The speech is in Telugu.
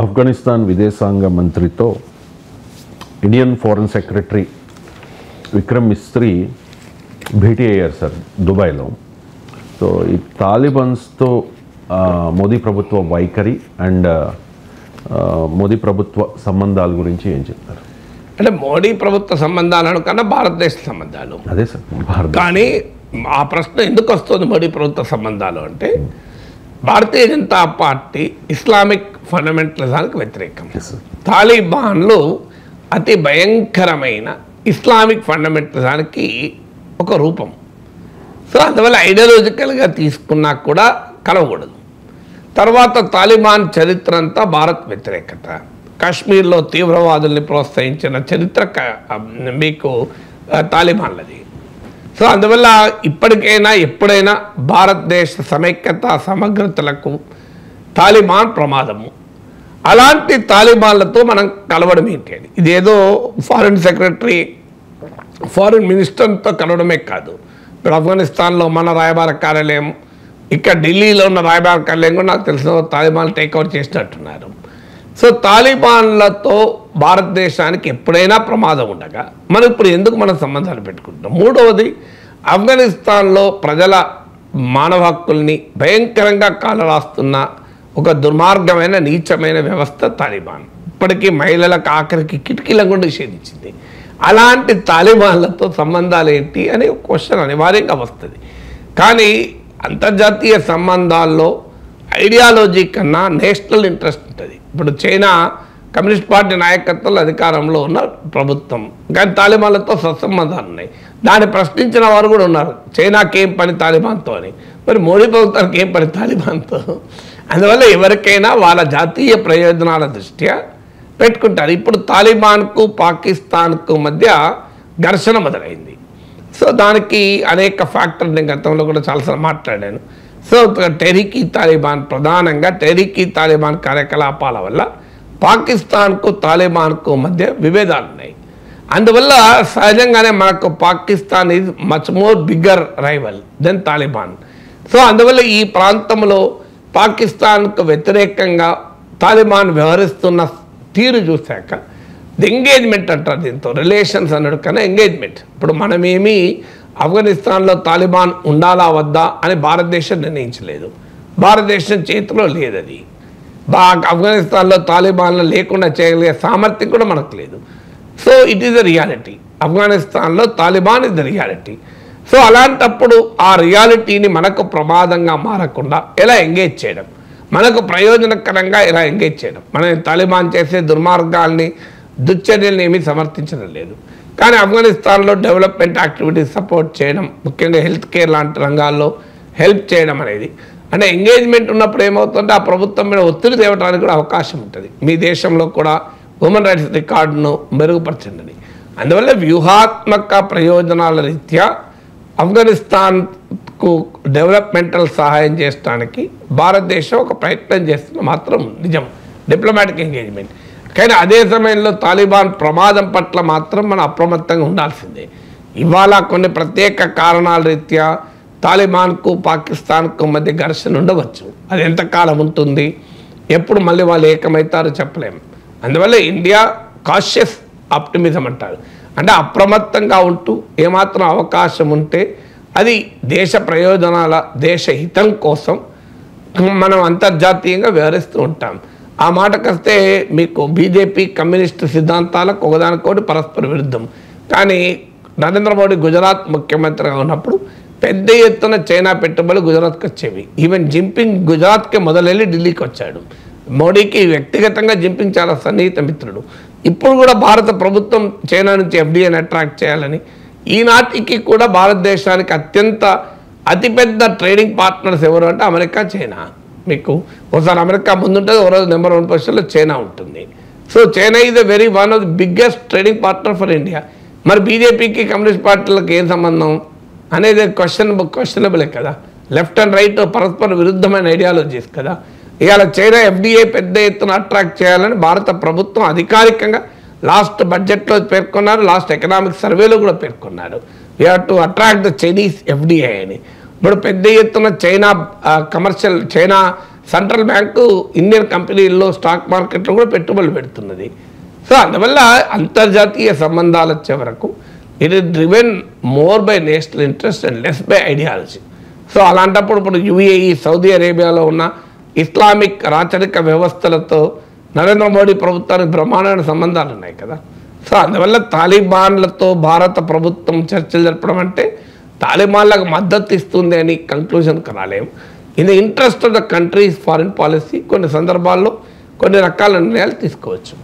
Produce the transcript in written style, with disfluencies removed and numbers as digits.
ఆఫ్ఘనిస్తాన్ విదేశాంగ మంత్రితో Indian foreign secretary Vikram Misri భేటీ అయ్యారు సార్ దుబాయ్లో. సో ఈ తాలిబాన్స్తో మోదీ ప్రభుత్వ వైఖరి అండ్ మోదీ ప్రభుత్వ సంబంధాల గురించి ఏం చెప్తారు? అంటే మోడీ ప్రభుత్వ సంబంధాలను కన్నా భారతదేశ సంబంధాలు అదే సార్ భారత. కానీ ఆ ప్రశ్న ఎందుకు వస్తుంది మోడీ ప్రభుత్వ సంబంధాలు అంటే, భారతీయ జనతా పార్టీ ఇస్లామిక్ ఫండమెంటలిజానికి వ్యతిరేకం. తాలిబాన్లు అతి భయంకరమైన ఇస్లామిక్ ఫండమెంటలిజానికి ఒక రూపం. సో అందువల్ల ఐడియాలజికల్గా తీసుకున్నా కూడా కలవకూడదు. తర్వాత తాలిబాన్ చరిత్ర అంతా భారత్ వ్యతిరేకత, కాశ్మీర్లో తీవ్రవాదుల్ని ప్రోత్సహించిన చరిత్ర మీకు తాలిబాన్లది. సో అందువల్ల ఇప్పటికైనా ఎప్పుడైనా భారతదేశ సమైక్యత సమగ్రతలకు తాలిబాన్ ప్రమాదము. అలాంటి తాలిబాన్లతో మనం కలవడం ఏంటి? ఇదేదో ఫారిన్ సెక్రటరీ ఫారిన్ మినిస్టర్తో కలవడమే కాదు, ఇప్పుడు ఆఫ్ఘనిస్తాన్లో మన రాయబార కార్యాలయం, ఇక్కడ ఢిల్లీలో ఉన్న రాయబార కార్యాలయం కూడా నాకు తెలిసిన తాలిబాన్ టేక్ఓవర్ చేసినట్టున్నారు. సో తాలిబాన్లతో భారతదేశానికి ఎప్పుడైనా ప్రమాదం ఉండగా మనం ఇప్పుడు ఎందుకు మనం సంబంధాలు పెట్టుకుంటున్నాం? మూడవది, ఆఫ్ఘనిస్తాన్లో ప్రజల మానవ హక్కుల్ని భయంకరంగా కాలరాస్తున్న ఒక దుర్మార్గమైన నీచమైన వ్యవస్థ తాలిబాన్. ఇప్పటికీ మహిళలకు ఆఖరికి కిటికీలను కూడా నిషేధించింది. అలాంటి తాలిబాన్లతో సంబంధాలు ఏంటి అనే క్వశ్చన్ అనివార్యంగా వస్తుంది. కానీ అంతర్జాతీయ సంబంధాల్లో ఐడియాలజీ కన్నా నేషనల్ ఇంట్రెస్ట్ ఉంటుంది. ఇప్పుడు చైనా కమ్యూనిస్ట్ పార్టీ నాయకత్వంలో అధికారంలో ఉన్న ప్రభుత్వం, కానీ తాలిబాన్లతో సత్సంబంధాలు ఉన్నాయి. దాన్ని ప్రశ్నించిన వారు కూడా ఉన్నారు, చైనాకి ఏం పని తాలిబాన్తో అని. మరి మోడీ ప్రభుత్వానికి ఏం పని తాలిబాన్తో? అందువల్ల ఎవరికైనా వాళ్ళ జాతీయ ప్రయోజనాల దృష్ట్యా పెట్టుకుంటారు. ఇప్పుడు తాలిబాన్కు పాకిస్తాన్కు మధ్య ఘర్షణ మొదలైంది. సో దానికి అనేక ఫ్యాక్టర్లు నేను గతంలో కూడా చాలాసార్లు మాట్లాడాను. సో టెహ్రీక్ తాలిబాన్, ప్రధానంగా టెహ్రీక్ తాలిబాన్ కార్యకలాపాల వల్ల పాకిస్తాన్కు తాలిబాన్కు మధ్య విభేదాలు ఉన్నాయి. అందువల్ల సహజంగానే మనకు Pakistan is much more bigger rival than Taliban. So అందువల్ల ఈ ప్రాంతంలో పాకిస్తాన్కు వ్యతిరేకంగా తాలిబాన్ వ్యవహరిస్తున్న తీరు చూశాక ఎంగేజ్మెంట్ అంటారు, దీంతో రిలేషన్స్ అన్నాడు కన్నా ఎంగేజ్మెంట్. ఇప్పుడు మనమేమి ఆఫ్ఘనిస్తాన్లో తాలిబాన్ ఉండాలా వద్దా అని భారతదేశం నిర్ణయించలేదు, భారతదేశం చేతిలో లేదు అది. ఆఫ్ఘనిస్తాన్లో తాలిబాన్లు లేకుండా చేయగలిగే సామర్థ్యం కూడా మనకు లేదు. So it is the reality, ఆఫ్ఘనిస్తాన్లో Taliban is the reality. So అలాంటప్పుడు ఆ రియాలిటీని మనకు ప్రమాదంగా మారకుండా ఎలా ఎంగేజ్ చేయడం, మనకు ప్రయోజనకరంగా ఎలా ఎంగేజ్ చేయడం. మనం తాలిబాన్ చేసే దుర్మార్గాల్ని దుశ్చర్యల్ని ఏమీ సమర్థించడం లేదు, కానీ ఆఫ్ఘనిస్తాన్లో డెవలప్మెంట్ యాక్టివిటీస్ సపోర్ట్ చేయడం, ముఖ్యంగా హెల్త్ కేర్ లాంటి రంగాల్లో హెల్ప్ చేయడం అనేది, అంటే ఎంగేజ్మెంట్ ఉన్నప్పుడు ఏమవుతుంటే ఆ ప్రభుత్వం మీద ఒత్తిడి తేవడానికి కూడా అవకాశం ఉంటుంది. మీ దేశంలో కూడా హ్యూమన్ రైట్స్ రికార్డును మెరుగుపరచండి. అందువల్ల వ్యూహాత్మక ప్రయోజనాల రీత్యా ఆఫ్ఘనిస్తాన్కు డెవలప్మెంటల్ సహాయం చేయడానికి భారతదేశం ఒక ప్రయత్నం చేస్తున్న మాత్రం నిజం, డిప్లొమాటిక్ ఎంగేజ్మెంట్. కానీ అదే సమయంలో తాలిబాన్ ప్రమాదం పట్ల మాత్రం మనం అప్రమత్తంగా ఉండాల్సిందే. ఇవాళ కొన్ని ప్రత్యేక కారణాల రీత్యా తాలిబాన్కు పాకిస్తాన్కు మధ్య ఘర్షణ ఉండవచ్చు. అది ఎంతకాలం ఉంటుంది, ఎప్పుడు మళ్ళీ వాళ్ళు ఏకమవుతారో చెప్పలేము. అందువల్ల ఇండియా కాషియస్ ఆప్టిమిజం అంటారు, అంటే అప్రమత్తంగా ఉంటూ ఏమాత్రం అవకాశం ఉంటే అది దేశ ప్రయోజనాల, దేశ హితం కోసం మనం అంతర్జాతీయంగా వ్యవహరిస్తూ ఉంటాం. ఆ మాటకొస్తే మీకు బీజేపీ కమ్యూనిస్టు సిద్ధాంతాలకు ఒకదానికోటి పరస్పర విరుద్ధం. కానీ నరేంద్ర మోడీ గుజరాత్ ముఖ్యమంత్రిగా ఉన్నప్పుడు పెద్ద ఎత్తున చైనా పెట్టుబడులు గుజరాత్కి వచ్చేవి. ఈవెన్ జింపింగ్ గుజరాత్కే మొదలెళ్ళి ఢిల్లీకి వచ్చాడు. మోడీకి వ్యక్తిగతంగా జింపింగ్ చాలా సన్నిహిత మిత్రుడు. ఇప్పుడు కూడా భారత ప్రభుత్వం చైనా నుంచి ఎఫ్డీఐని అట్రాక్ట్ చేయాలని, ఈనాటికి కూడా భారతదేశానికి అతిపెద్ద ట్రేడింగ్ పార్ట్నర్స్ ఎవరు అంటే అమెరికా, చైనా. మీకు ఒకసారి అమెరికా ముందుంటుంది, ఒక రోజు నెంబర్ 1 పొజిషన్లో చైనా ఉంటుంది. So China is a very one of the biggest trading partner for India. మరి బీజేపీకి కమ్యూనిస్ట్ పార్టీలకు ఏం సంబంధం అనేది క్వశ్చనబులే కదా. లెఫ్ట్ అండ్ రైట్ పరస్పర విరుద్ధమైన ఐడియాలజీస్ కదా. ఇవాళ చైనా ఎఫ్డీఐ పెద్ద ఎత్తున అట్రాక్ట్ చేయాలని భారత ప్రభుత్వం అధికారికంగా లాస్ట్ బడ్జెట్లో పేర్కొన్నారు, లాస్ట్ ఎకనామిక్ సర్వేలో కూడా పేర్కొన్నారు. We have to attract the Chinese FDI అని. ఇప్పుడు పెద్ద ఎత్తున China commercial, China central bank Indian కంపెనీల్లో స్టాక్ మార్కెట్లో కూడా పెట్టుబడులు పెడుతున్నది. సో అందువల్ల అంతర్జాతీయ సంబంధాలు వచ్చే వరకు it is driven more by national interest and less by ideology. So అలాంటప్పుడు ఇప్పుడు యుఏఈ, సౌదీ అరేబియాలో ఉన్న ఇస్లామిక్ రాచరిక వ్యవస్థలతో నరేంద్ర మోడీ ప్రభుత్వానికి బ్రహ్మాండమైన సంబంధాలు ఉన్నాయి కదా. సో అందువల్ల తాలిబాన్లతో భారత ప్రభుత్వం చర్చలు జరపడం అంటే తాలిబాన్లకు మద్దతు ఇస్తుంది అని కంక్లూజన్కి రాలేము. In the interest of the countries foreign policy కొన్ని సందర్భాల్లో కొన్ని రకాల నిర్ణయాలు తీసుకోవచ్చు.